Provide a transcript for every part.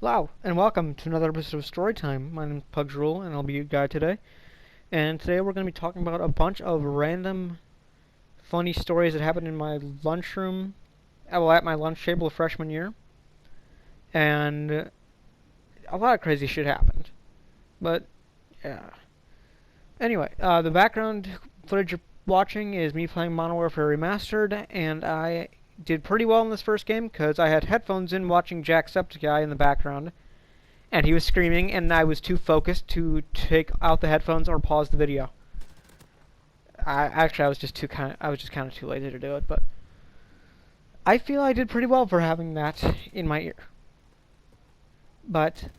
Hello, and welcome to another episode of Storytime. My name is Pugsrule, and I'll be your guide today. And today we're going to be talking about a bunch of random, funny stories that happened in my lunchroom, at my lunch table of freshman year. And a lot of crazy shit happened. But, yeah. Anyway, the background footage you're watching is me playing Modern Warfare Remastered, and I did pretty well in this first game because I had headphones in watching Jacksepticeye in the background, and he was screaming, and I was too focused to take out the headphones or pause the video. I was just kind of too lazy to do it, but I feel I did pretty well for having that in my ear. But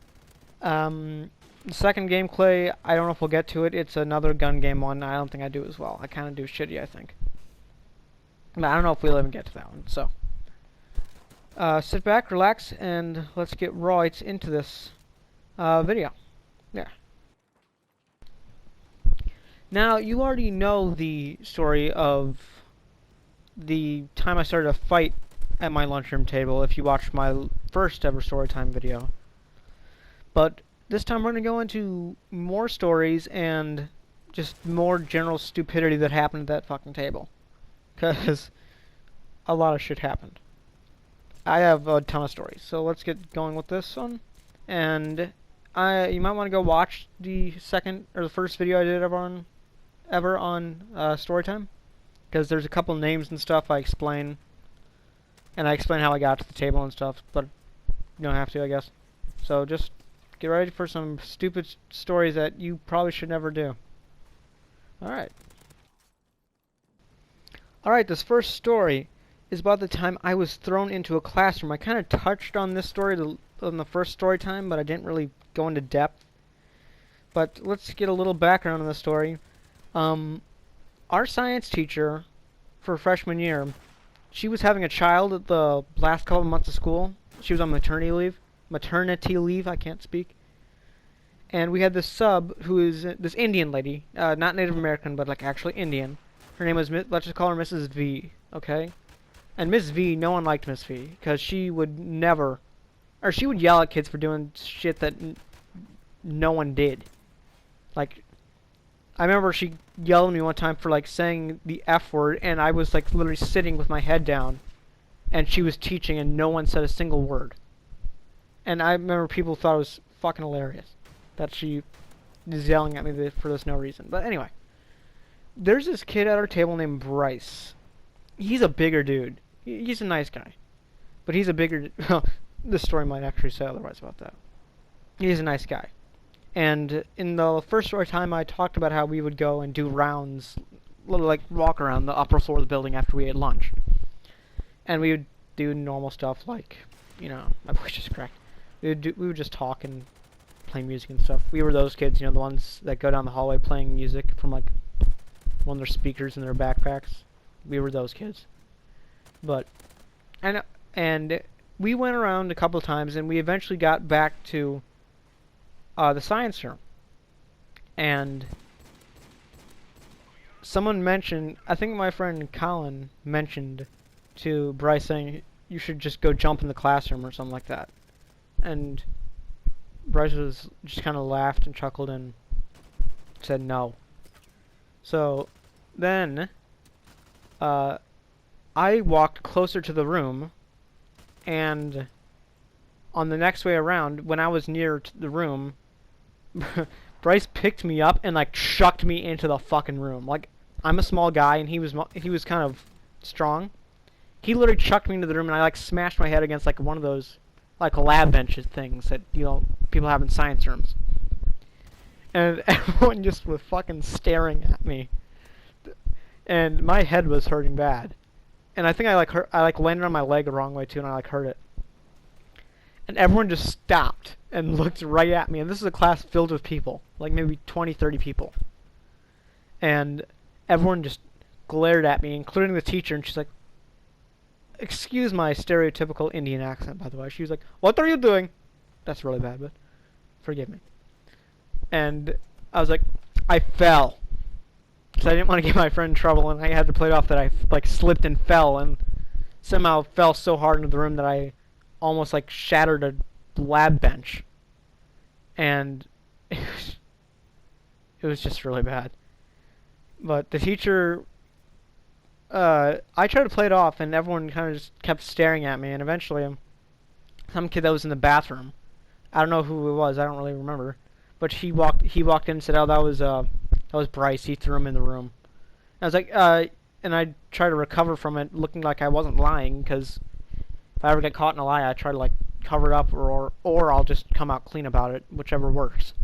the second gameplay, I don't know if we'll get to it. It's another gun game one. I don't think I do as well. I kind of do shitty, I think. But I don't know if we'll even get to that one, so. Sit back, relax, and let's get right into this video. Yeah. Now, you already know the story of the time I started a fight at my lunchroom table if you watched my first ever Storytime video. But this time we're going to go into more stories and just more general stupidity that happened at that fucking table. Because a lot of shit happened. I have a ton of stories, so let's get going with this one. And you might want to go watch the first video I did ever on Storytime, because there's a couple names and stuff I explain, and I explain how I got to the table and stuff, but you don't have to, I guess. So just get ready for some stupid stories that you probably should never do. Alright. Alright, this first story is about the time I was thrown into a classroom. I kind of touched on this story on the first story time, but I didn't really go into depth. But let's get a little background on the story. Our science teacher for freshman year, she was having a child at the last couple of months of school. She was on maternity leave, I can't speak. And we had this sub who is this Indian lady, not Native American, but like actually Indian. Her name was, let's just call her Mrs. V, okay? And Miss V, no one liked Miss V, because she would she would yell at kids for doing shit that no one did. Like, I remember she yelled at me one time for, like, saying the F word, and I was, like, literally sitting with my head down, and she was teaching, and no one said a single word. And I remember people thought it was fucking hilarious that she is yelling at me for this no reason. But anyway. There's this kid at our table named Bryce. He's a bigger dude. He's a nice guy. But he's a bigger... this story might actually say otherwise about that. He's a nice guy. And in the first story time, I talked about how we would go and do rounds, like walk around the upper floor of the building after we ate lunch. And we would do normal stuff like, you know, my voice just cracked. We would just talk and play music and stuff. We were those kids, you know, the ones that go down the hallway playing music from like one of their speakers in their backpacks. We were those kids. But and we went around a couple of times, and we eventually got back to the science room. And someone mentioned, I think my friend Colin mentioned to Bryce saying, you should just go jump in the classroom or something like that. And Bryce was just kind of laughed and chuckled and said no. So then I walked closer to the room, and on the next way around, when I was near the room, Bryce picked me up and like chucked me into the fucking room. Like, I'm a small guy and he was kind of strong. He literally chucked me into the room, and I like smashed my head against like one of those like lab benches things that, you know, people have in science rooms. And everyone just was fucking staring at me. And my head was hurting bad. And I think I landed on my leg the wrong way too, and I like hurt it. And everyone just stopped and looked right at me. And this is a class filled with people, like maybe 20, 30 people. And everyone just glared at me, including the teacher, and she's like, excuse my stereotypical Indian accent, by the way. She was like, what are you doing? That's really bad, but forgive me. And I was like, I fell. So I didn't want to get my friend in trouble, and I had to play it off that I like slipped and fell, and somehow fell so hard into the room that I almost like shattered a lab bench, and it was just really bad. But the teacher, I tried to play it off, and everyone kind of just kept staring at me, and eventually, some kid that was in the bathroom, I don't know who it was, I don't really remember, but he walked in and said, "Oh, that was Bryce. He threw him in the room." I was like, and I tried to recover from it, looking like I wasn't lying, because if I ever get caught in a lie, I try to like cover it up, or I'll just come out clean about it, whichever works.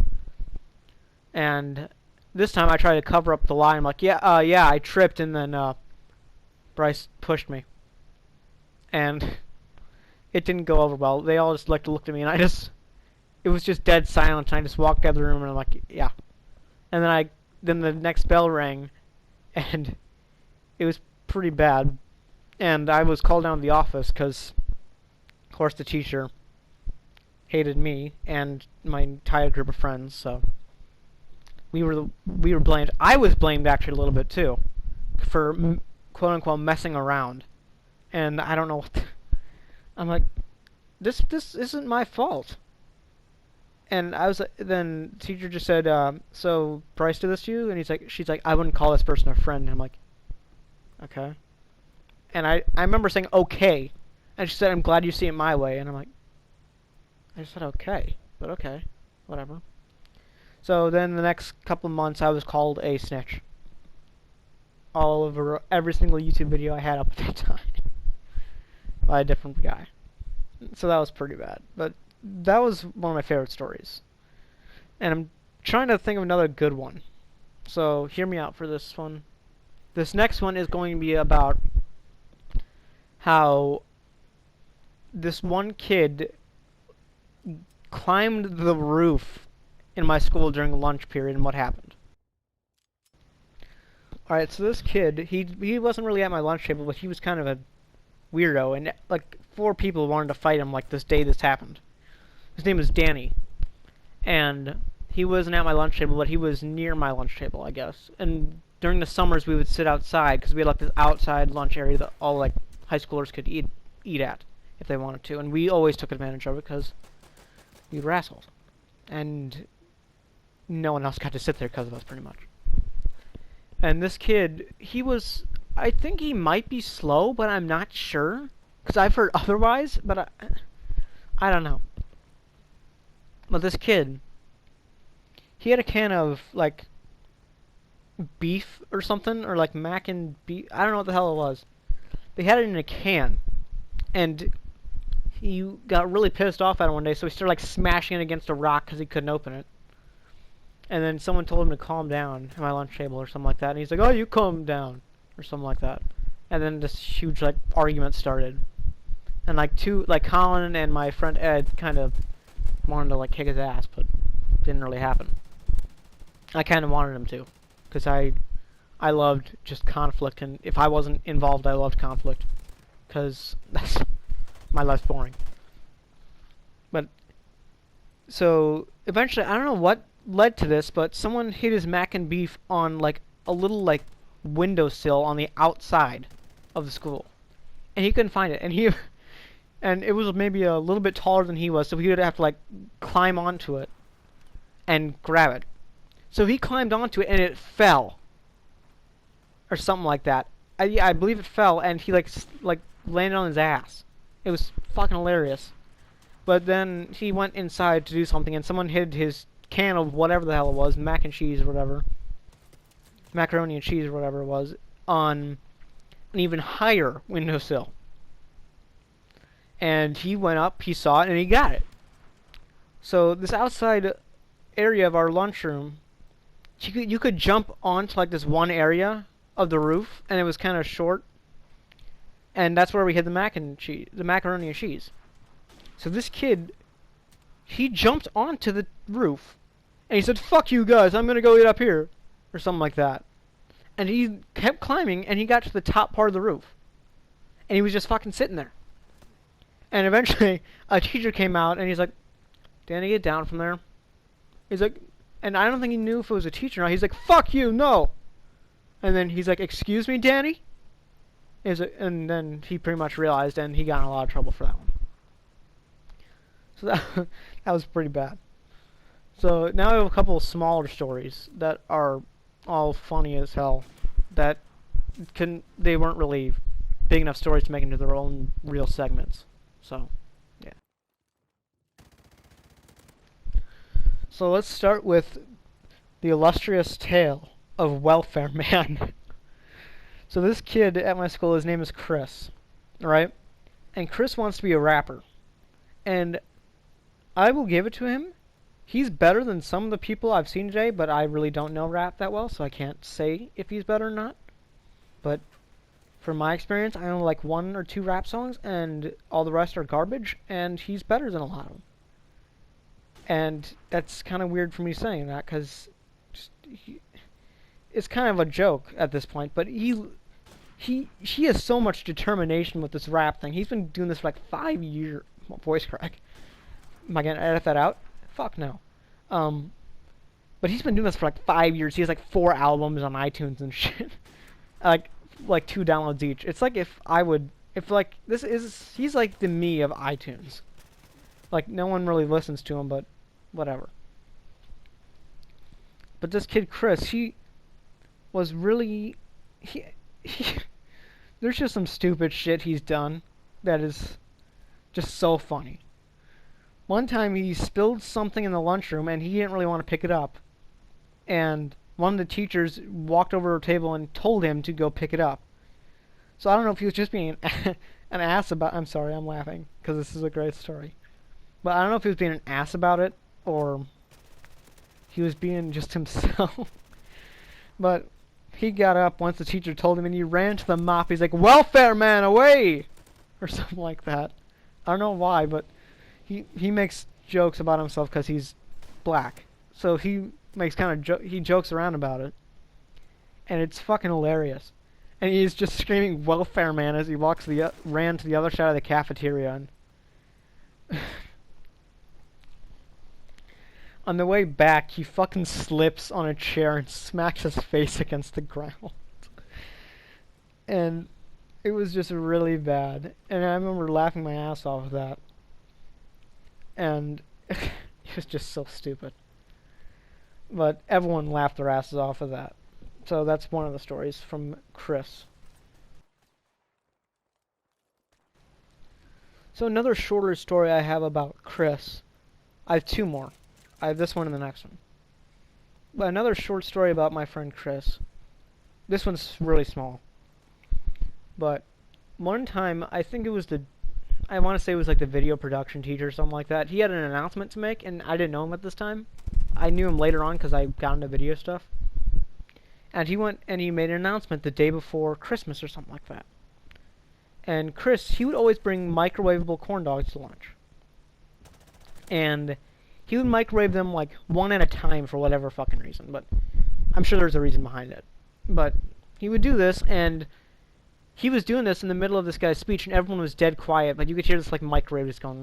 And this time I tried to cover up the lie. I'm like, yeah, I tripped, and then Bryce pushed me, and it didn't go over well. They all just like looked at me, and it was just dead silent. And I just walked out of the room, and I'm like, yeah. And then the next bell rang, and it was pretty bad. And I was called down to the office because, of course, the teacher hated me and my entire group of friends. So we were blamed. I was blamed actually a little bit too, for quote unquote messing around. And I don't know what. I'm like, this isn't my fault. And I was then the teacher just said, so Bryce did this to you? And she's like, I wouldn't call this person a friend. And I'm like, okay. And I remember saying okay, and she said, I'm glad you see it my way. And I'm like, I just said okay, but okay, whatever. So then the next couple of months I was called a snitch. All over every single YouTube video I had up at that time. By a different guy. So that was pretty bad. But that was one of my favorite stories. And I'm trying to think of another good one. So hear me out for this one. This next one is going to be about how this one kid climbed the roof in my school during lunch period and what happened. Alright, so this kid, he wasn't really at my lunch table, but he was kind of a weirdo, and like 4 people wanted to fight him like this day this happened. His name was Danny, and he wasn't at my lunch table, but he was near my lunch table, I guess. And during the summers we would sit outside because we had like this outside lunch area that all like high schoolers could eat at if they wanted to, and we always took advantage of it because we were assholes, and no one else got to sit there because of us, pretty much. And this kid, I think he might be slow, but I'm not sure, because I've heard otherwise, but I don't know. But this kid, he had a can of, like, beef or something, or like mac and beef, I don't know what the hell it was. They had it in a can, and he got really pissed off at it one day, so he started, like, smashing it against a rock because he couldn't open it. And then someone told him to calm down at my lunch table or something like that, and he's like, oh, you calm down, or something like that. And then this huge, like, argument started. And, like, Colin and my friend Ed kind of wanted to, like, kick his ass, but it didn't really happen. I kind of wanted him to, because I loved just conflict, and if I wasn't involved, I loved conflict, because my life's boring. But, so, eventually, I don't know what led to this, but someone hid his mac and beef on, like, a little, like, windowsill on the outside of the school. And he couldn't find it, and it was maybe a little bit taller than he was, so he would have to, like, climb onto it and grab it. So he climbed onto it, and it fell. Or something like that. I believe it fell, and he, like, landed on his ass. It was fucking hilarious. But then he went inside to do something, and someone hid his can of whatever the hell it was, mac and cheese or whatever. Macaroni and cheese or whatever it was, on an even higher windowsill. And he went up, he saw it, and he got it. So this outside area of our lunchroom, you could jump onto like this one area of the roof, and it was kind of short. And that's where we hid the macaroni and cheese. So this kid, he jumped onto the roof, and he said, fuck you guys, I'm gonna go eat up here. Or something like that. And he kept climbing, and he got to the top part of the roof. And he was just fucking sitting there. And eventually, a teacher came out, and he's like, Danny, get down from there. He's like, and I don't think he knew if it was a teacher or not. He's like, fuck you, no! And then he's like, excuse me, Danny? And then he pretty much realized, and he got in a lot of trouble for that one. So that, that was pretty bad. So now I have a couple of smaller stories that are all funny as hell. That they weren't really big enough stories to make into their own real segments. So, yeah. So let's start with the illustrious tale of Welfare Man. So this kid at my school, his name is Chris, right? And Chris wants to be a rapper. And I will give it to him. He's better than some of the people I've seen today, but I really don't know rap that well, so I can't say if he's better or not. But from my experience, I know like 1 or 2 rap songs, and all the rest are garbage, and he's better than a lot of them. And that's kind of weird for me saying that, because it's kind of a joke at this point, but he has so much determination with this rap thing. He's been doing this for like 5 years. Voice crack. Am I gonna edit that out? Fuck no. But he's been doing this for like 5 years. He has like 4 albums on iTunes and shit. like 2 downloads each. It's like he's like the me of iTunes. Like no one really listens to him, but whatever. But this kid Chris, he was really there's just some stupid shit he's done that is just so funny. One time he spilled something in the lunchroom and he didn't really want to pick it up. And one of the teachers walked over to a table and told him to go pick it up. So I don't know if he was just being an ass about... I'm sorry, I'm laughing because this is a great story. But I don't know if he was being an ass about it or he was being just himself. But he got up once the teacher told him and he ran to the mop. He's like, "Welfare man, away!" Or something like that. I don't know why, but he makes jokes about himself because he's black. So he makes he jokes around about it. And it's fucking hilarious. And he's just screaming "Welfare man" as he ran to the other side of the cafeteria. And on the way back, he fucking slips on a chair and smacks his face against the ground. And it was just really bad. And I remember laughing my ass off at that. And it was just so stupid. But everyone laughed their asses off of that. So that's one of the stories from Chris. So another shorter story I have about Chris. I have 2 more. I have this one and the next one. But another short story about my friend Chris. This one's really small. But one time, I think it was I want to say it was like the video production teacher or something like that. He had an announcement to make, and I didn't know him at this time. I knew him later on because I got into video stuff. And he went and he made an announcement the day before Christmas or something like that. And Chris, he would always bring microwavable corn dogs to lunch. And he would microwave them like 1 at a time for whatever fucking reason, but I'm sure there's a reason behind it. But he would do this, and he was doing this in the middle of this guy's speech, and everyone was dead quiet, but you could hear this like microwave just going,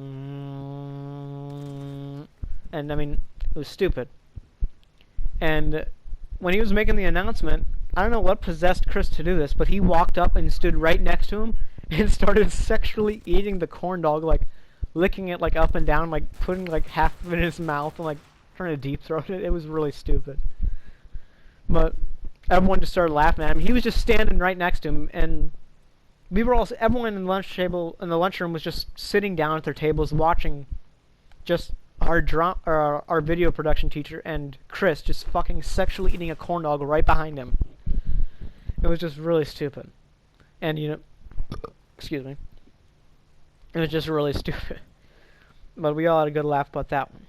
and I mean, it was stupid. And when he was making the announcement, I don't know what possessed Chris to do this, but he walked up and stood right next to him and started sexually eating the corn dog, like licking it like up and down, like putting like half of it in his mouth and like trying to deep throat it. It was really stupid. But everyone just started laughing at him. He was just standing right next to him, and everyone in the lunchroom was just sitting down at their tables watching just our video production teacher and Chris just fucking sexually eating a corn dog right behind him. It was just really stupid. And excuse me. It was just really stupid. But we all had a good laugh about that one.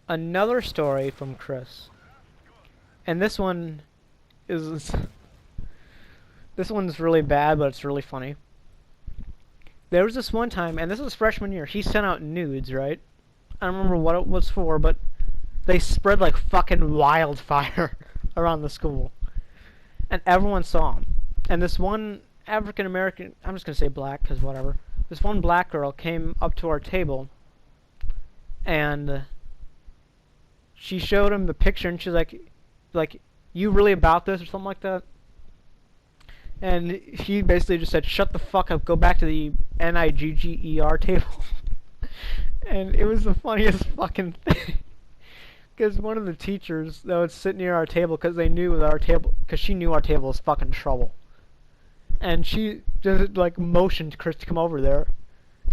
Another story from Chris. And this one is... This one's really bad, but it's really funny. There was this one time, and this was freshman year, he sent out nudes, right? I don't remember what it was for, but they spread like fucking wildfire around the school. And everyone saw them. And this one African American, I'm just gonna say black, because whatever. This one black girl came up to our table, and she showed him the picture, and she's like, "You really about this?" or something like that. And he basically just said, "Shut the fuck up, go back to the NIGGER table." And it was the funniest fucking thing. Because one of the teachers that would sit near our table, because they knew that our table, because she knew our table was fucking trouble. And she just like motioned Chris to come over there.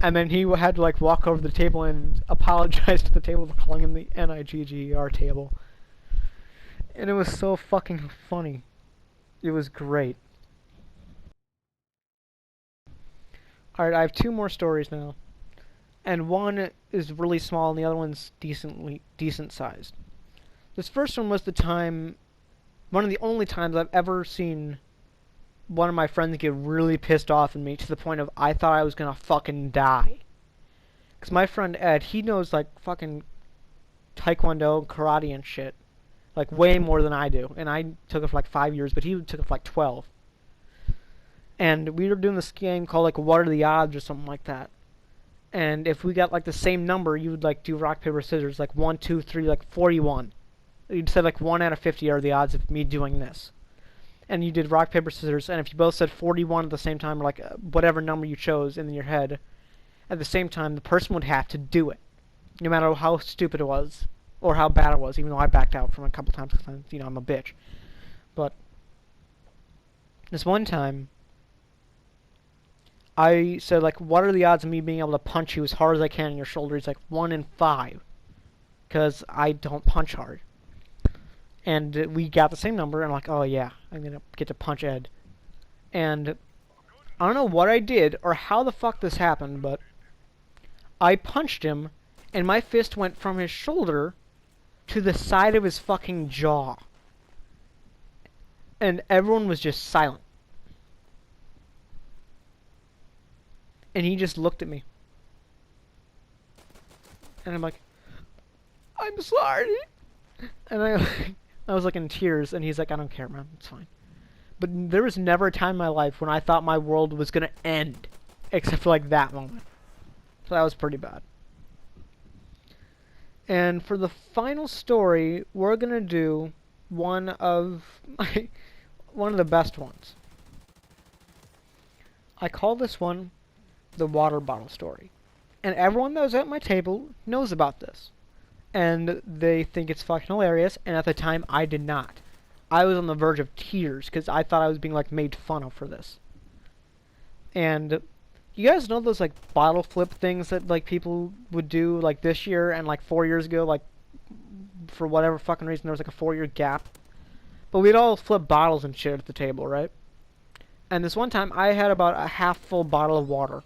And then he had to like walk over the table and apologize to the table for calling him the NIGGER table. And it was so fucking funny. It was great. Alright, I have two more stories now. And one is really small and the other one's decent sized. This first one was the time, one of the only times I've ever seen one of my friends get really pissed off at me to the point of I thought I was gonna fucking die. Because my friend Ed, he knows like fucking taekwondo, karate and shit. Like way more than I do. And I took it for like 5 years, but he took it for like 12. And we were doing this game called like What Are the Odds or something like that. And if we got like the same number, you would like do rock, paper, scissors, like 1, 2, 3, like 41. You'd say like 1 out of 50 are the odds of me doing this. And you did rock, paper, scissors, and if you both said 41 at the same time, or like whatever number you chose in your head, at the same time, the person would have to do it. No matter how stupid it was, or how bad it was, even though I backed out from it a couple times because I'm a bitch. But this one time, I said, like, what are the odds of me being able to punch you as hard as I can in your shoulder? He's like, 1 in 5. Because I don't punch hard. And we got the same number, and I'm like, oh yeah, I'm going to get to punch Ed. And I don't know what I did, or how the fuck this happened, but I punched him, and my fist went from his shoulder to the side of his fucking jaw. And everyone was just silent. And he just looked at me. And I'm like, I'm sorry. And I was like in tears, and he's like, I don't care, man, it's fine. But there was never a time in my life when I thought my world was gonna end, except for like that moment. So that was pretty bad. And for the final story, we're gonna do one of the best ones. I call this one the water bottle story. And everyone that was at my table knows about this. And they think it's fucking hilarious, and at the time, I did not. I was on the verge of tears, because I thought I was being, like, made fun of for this. And you guys know those, like, bottle flip things that, like, people would do, like, this year and, like, 4 years ago, like, for whatever fucking reason, there was, like, a 4-year gap. But we'd all flip bottles and shit at the table, right? And this one time, I had about a half-full bottle of water.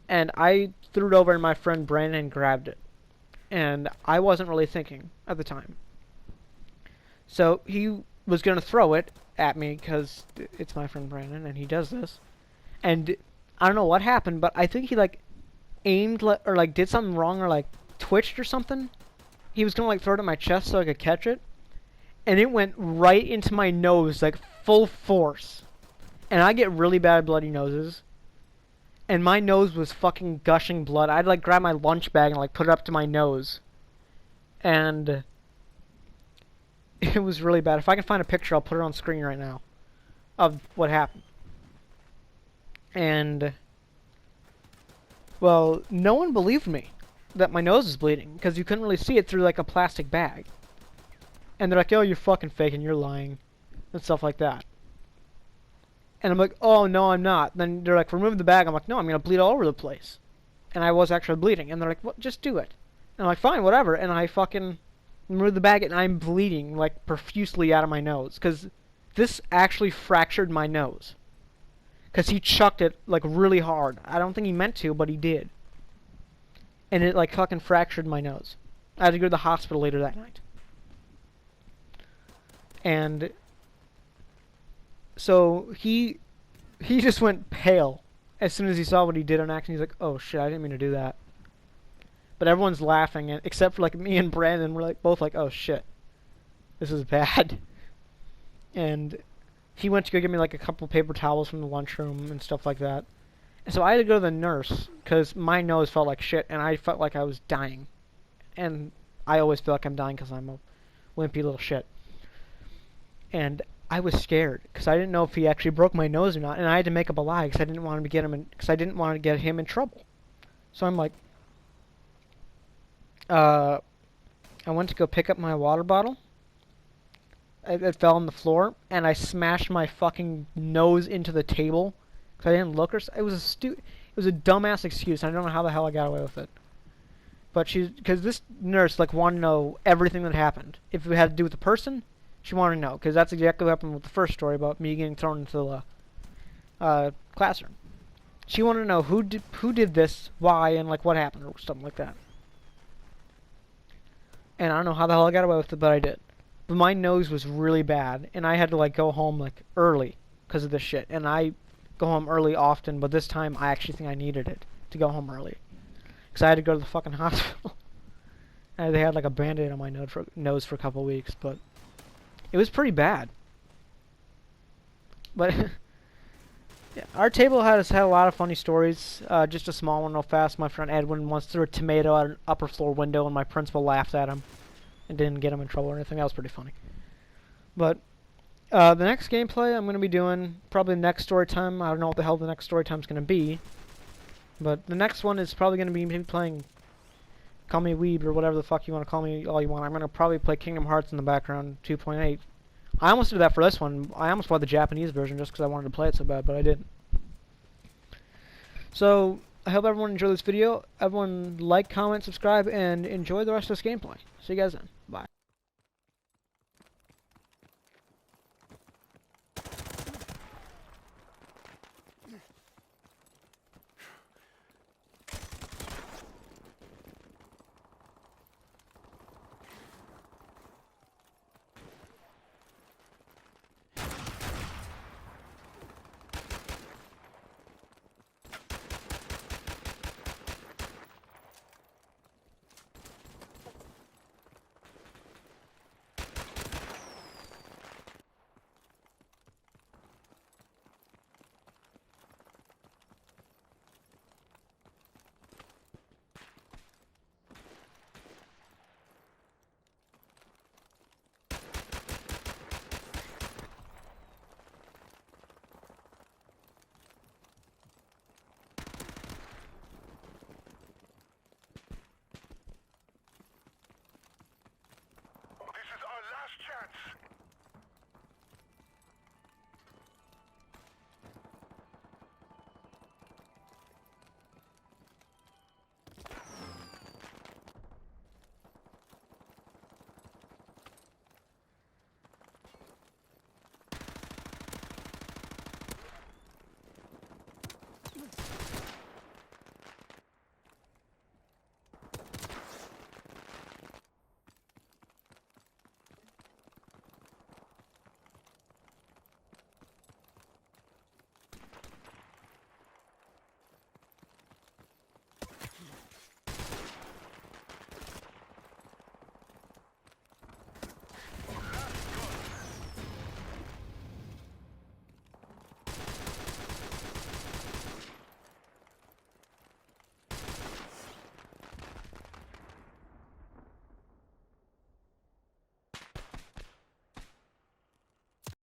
And I threw it over, and my friend Brandon grabbed it. And I wasn't really thinking at the time. So he was going to throw it at me because it's my friend Brandon and he does this. And I don't know what happened, but I think he like aimed or like did something wrong or like twitched or something. He was going to like throw it at my chest so I could catch it. And it went right into my nose like full force. And I get really bad bloody noses. And my nose was fucking gushing blood. I'd like grab my lunch bag and like put it up to my nose. And it was really bad. If I can find a picture, I'll put it on screen right now of what happened. And well, no one believed me that my nose was bleeding because you couldn't really see it through like a plastic bag. And they're like, "Oh, you're fucking faking, you're lying," and stuff like that. And I'm like, oh, no, I'm not. Then they're like, remove the bag. I'm like, no, I'm going to bleed all over the place. And I was actually bleeding. And they're like, well, just do it. And I'm like, fine, whatever. And I fucking remove the bag, and I'm bleeding, like, profusely out of my nose. Because this actually fractured my nose. Because he chucked it, like, really hard. I don't think he meant to, but he did. And it, like, fucking fractured my nose. I had to go to the hospital later that night. And so he just went pale as soon as he saw what he did on action. He's like, "Oh shit, I didn't mean to do that." But everyone's laughing, and except for like me and Brandon, we're like both like, "Oh shit, this is bad." And he went to go get me like a couple paper towels from the lunchroom and stuff like that. And so I had to go to the nurse because my nose felt like shit, and I felt like I was dying. And I always feel like I'm dying because I'm a wimpy little shit. And I was scared because I didn't know if he actually broke my nose or not, and I had to make up a lie because I didn't want to get him in trouble. So I'm like, I went to go pick up my water bottle. It fell on the floor, and I smashed my fucking nose into the table because I didn't look. It was it was a dumbass excuse. I don't know how the hell I got away with it. But because this nurse like wanted to know everything that happened. If it had to do with the person, she wanted to know because that's exactly what happened with the first story about me getting thrown into the classroom. She wanted to know who did this, why, and like what happened or something like that. And I don't know how the hell I got away with it, but I did. But my nose was really bad, and I had to like go home like early because of this shit. And I go home early often, but this time I actually think I needed it to go home early because I had to go to the fucking hospital. And they had like a band-aid on my nose for a couple of weeks, but it was pretty bad. But yeah, our table has had a lot of funny stories. Just a small one real fast. My friend Edwin once threw a tomato at an upper floor window, and my principal laughed at him and didn't get him in trouble or anything. That was pretty funny. But the next gameplay I'm going to be doing, probably next story time. I don't know what the hell the next story time is going to be. But the next one is probably going to be maybe playing Call Me Weeb or whatever the fuck you want to call me all you want. I'm going to probably play Kingdom Hearts in the background 2.8. I almost did that for this one. I almost bought the Japanese version just because I wanted to play it so bad, but I didn't. So, I hope everyone enjoyed this video. Everyone like, comment, subscribe, and enjoy the rest of this gameplay. See you guys then. Bye.